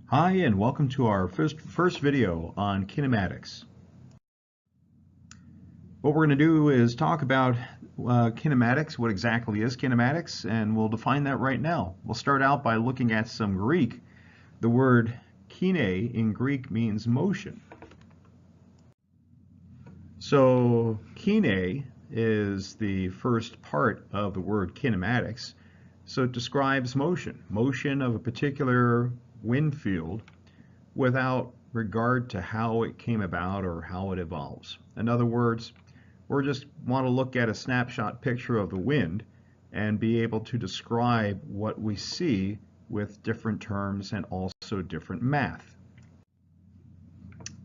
Hi, and welcome to our first video on kinematics. What we're going to do is talk about kinematics, what exactly is kinematics, and we'll define that right now. We'll start out by looking at some Greek. The word kine in Greek means motion. So kine is the first part of the word kinematics. So it describes motion of a particular wind field without regard to how it came about or how it evolves. In other words, we just want to look at a snapshot picture of the wind and be able to describe what we see with different terms and also different math.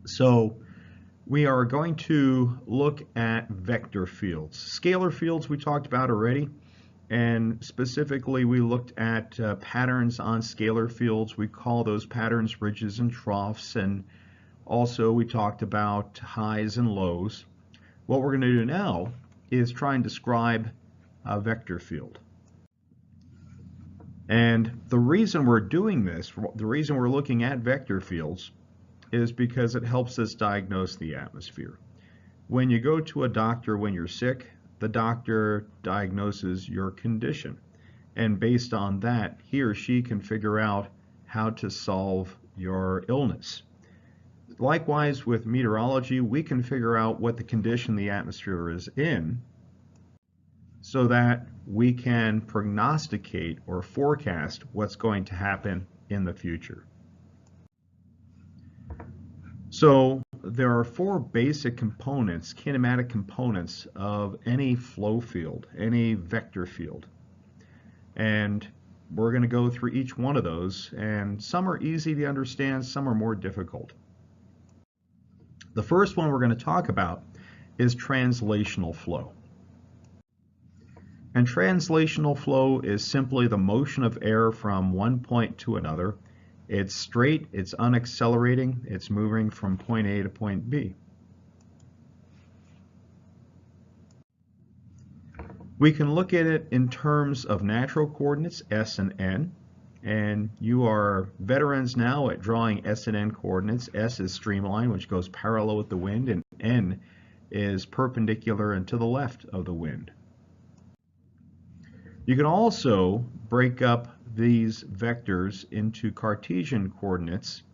So we are going to look at vector fields. Scalar fields we talked about already. And specifically, we looked at patterns on scalar fields. We call those patterns ridges and troughs. And also, we talked about highs and lows. What we're going to do now is try and describe a vector field. And the reason we're doing this, the reason we're looking at vector fields, is because it helps us diagnose the atmosphere. When you go to a doctor when you're sick, the doctor diagnoses your condition, and based on that, he or she can figure out how to solve your illness. Likewise, with meteorology, we can figure out what the condition the atmosphere is in so that we can prognosticate or forecast what's going to happen in the future. So there are four basic components, kinematic components of any flow field, any vector field. And we're going to go through each one of those, and some are easy to understand, some are more difficult. The first one we're going to talk about is translational flow. And translational flow is simply the motion of air from one point to another. It's straight, it's unaccelerating, it's moving from point A to point B. We can look at it in terms of natural coordinates, S and N, and you are veterans now at drawing S and N coordinates. S is streamline, which goes parallel with the wind, and N is perpendicular and to the left of the wind. You can also break up these vectors into Cartesian coordinates,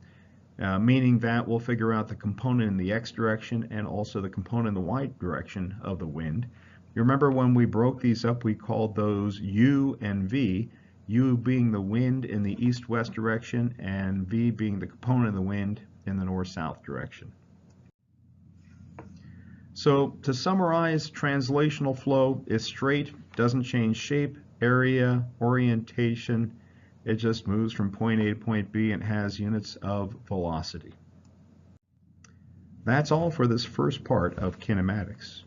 meaning that we'll figure out the component in the x direction and also the component in the y direction of the wind. You remember when we broke these up, we called those U and V, U being the wind in the east-west direction and V being the component of the wind in the north-south direction. So to summarize, translational flow is straight, doesn't change shape, area, orientation. It just moves from point A to point B and has units of velocity. That's all for this first part of kinematics.